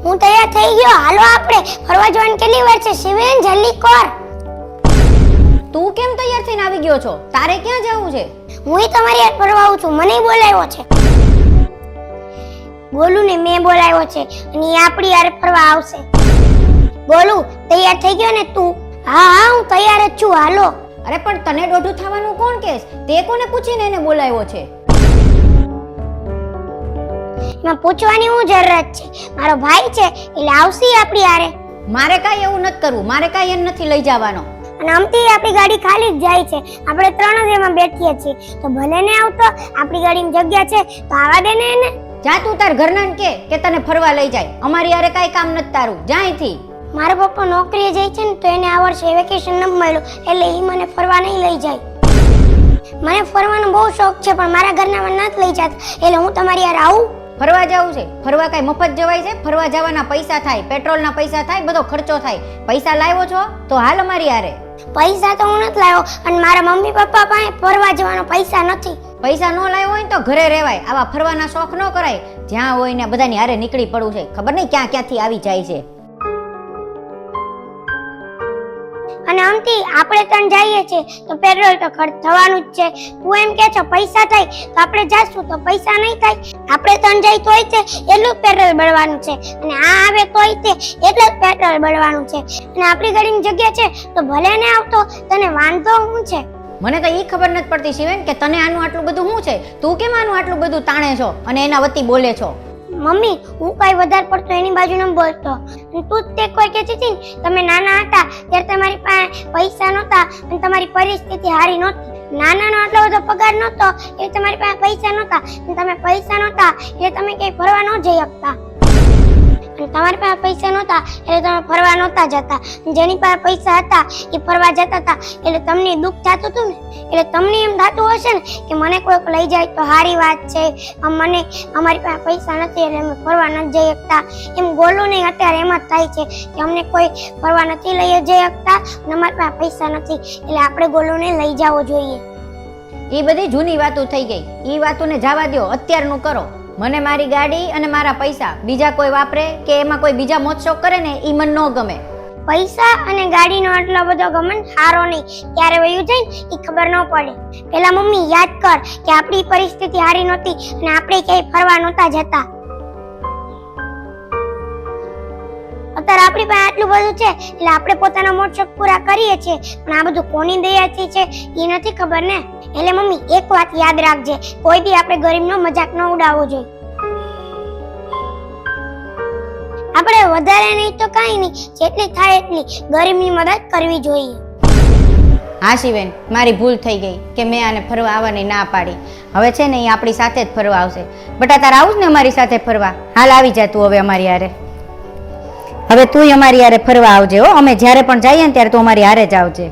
હું તૈયાર થઈ ગયો, હાલો આપણે ફરવા જવાની કેટલી વાર છે? શિવેન જલ્દી કર. તું કેમ તૈયાર થઈને આવી ગયો છો? તારે ક્યાં જવું છે? હું તમારી યાર ફરવા આવું છું, મને બોલાવ્યો છે. બોલું ને મેં બોલાવ્યો છે અને એ આપણી યાર ફરવા આવશે. બોલું તૈયાર થઈ ગયો ને તું? હા હા હું તૈયાર જ છું, હાલો. અરે પણ તને દોઢું થવાનું કોણ કેસ? તે કોને પૂછીને એને બોલાવ્યો છે? એમાં પૂછવાની હું જરૂરત છે? મારો ભાઈ છે એટલે આવશે આપણી યારે. મારે કાંઈ એવું નથી કરવું, મારે કાંઈ એને નથી લઈ જવાનો. અને આમથી આપણી ગાડી ખાલી જ જાય છે, આપણે ત્રણ જ એમાં બેઠીએ છીએ, તો ભલે ને આવતો, આપણી ગાડીની જગ્યા છે તો આવા દે ને એને. જા તું તાર ઘરનાને કે તને ફરવા લઈ જાય. અમારી યારે કાંઈ કામ નથી તારું, જા અહીંથી. મારા પપ્પા નોકરીએ જાય છે ને તો એને આ વર્ષે વેકેશન ન મળ્યું એટલે એ મને ફરવા નહીં લઈ જાય. મને ફરવાનો બહુ શોખ છે પણ મારા ઘરના મને નથી લઈ જતા, એટલે હું તમારી યાર આવું. ફરવા જવું છે? ફરવા કાંઈ મફત જવાય છે? ફરવા જવાના પૈસા થાય, પેટ્રોલના પૈસા થાય, બધો ખર્ચો થાય. પૈસા લાવ્યો છો તો હાલ અમારી યારે. પૈસા તો હું નથી લાવ્યો અને મારા મમ્મી પપ્પા પાસે ફરવા જવાનો પૈસા નથી. પૈસા ન લાવ્યો હોય તો ઘરે રહેવાય, આવા ફરવાના શોખ ન કરાય. જ્યાં હોય ને બધાની હારે નીકળી પડવું છે, ખબર નહીં ક્યાં ક્યાંથી આવી જાય છે. અને આમથી આપણે ત્રણ જઈએ છીએ તો પેટ્રોલ તો ખર્ચ થવાનું જ છે. તું એમ કે છો પૈસા થાય તો આપણે જાશું તો પૈસા નહીં થાય? આપણે ત્રણ જઈ તોય તે એટલું જ પેટ્રોલ બળવાનું છે અને આ આવે તોય તે એટલું જ પેટ્રોલ બળવાનું છે. અને આપણી ગાડીની જગ્યા છે તો ભલે ને આવતો, તને વાંધો શું છે? મને તો ઈ ખબર નથી પડતી શિવેન કે તને આનું આટલું બધું શું છે? તું કેમ આનું આટલું બધું તાણે છો અને એના વતી બોલે છો? મમ્મી હું કઈ વધારે પડતો એની બાજુ ન બોલતો. તું તે કોઈ કહેતી હતી ને તમે નાના હતા ત્યારે તમારી પાસે પૈસા નહોતા અને તમારી પરિસ્થિતિ સારી નહોતી. નાનાનો આટલો બધો પગાર નહોતો એટલે તમારી પાસે પૈસા નહોતા અને તમે પૈસા નહોતા એટલે તમે ક્યાંય ફરવા ન જઈ શકતા. અને તમારી પાસે પૈસા નહોતા એટલે તમે ફરવા નહોતા જતા. જેની પાસે પૈસા હતા એ ફરવા જતા હતા એટલે તમને દુઃખ થતું હતું ને, એટલે તમને એમ થતું હશે ને કે મને કોઈક લઈ જાય તો સારી વાત છે, મને અમારી પાસે પૈસા નથી એટલે અમે ફરવા નથી જઈ શકતા. એમ ગોલું નહીં અત્યારે એમ જ થાય છે કે અમને કોઈ ફરવા નથી લઈ જઈ શકતા અને અમારી પાસે પૈસા નથી એટલે આપણે ગોલુંને લઈ જવો જોઈએ. એ બધી જૂની વાતો થઈ ગઈ, એ વાતોને જવા દો, અત્યારનું કરો. મને મારી ગાડી અને મારા પૈસા બીજા કોઈ વાપરે કે એમાં કોઈ બીજા મોજ શોખ કરે ને એ મને ન ગમે. પૈસા અને ગાડીનો આટલો બધો ગમન સારો નહીં, ક્યારે વયું જાય ને એ ખબર ન પડે. પેલા મમ્મી યાદ કર કે આપણી પરિસ્થિતિ સારી નહોતી અને આપણે ક્યાંય ફરવા નહોતા જતા. અત્યારે આપણી પાસે આટલું બધું છે એટલે આપણે પોતાના મોજ શોખ પૂરા કરીએ છીએ, પણ આ બધું કોની દયાથી છે એ નથી ખબર ને. એટલે મમ્મી એક વાત યાદ રાખજે, કોઈ બી આપણે ગરીબનો મજાક ન ઉડાવવો જોઈએ. આપણે વધારે નહીં તો કાંઈ નહીં, જેટલી થાય એટલી ગરીબની મદદ કરવી જોઈએ. હા શિવેન, મારી ભૂલ થઈ ગઈ કે મેં આને ફરવા આવવાની ના પાડી. હવે છે ને એ આપણી સાથે જ ફરવા આવશે. બટા તારે આવું જ ને અમારી સાથે ફરવા? હાલ આવી જા તું હવે અમારી હારે. હવે તું અમારી હારે ફરવા આવજે હો, અમે જ્યારે પણ જઈએ ને ત્યારે તું અમારી હારે જ આવજે.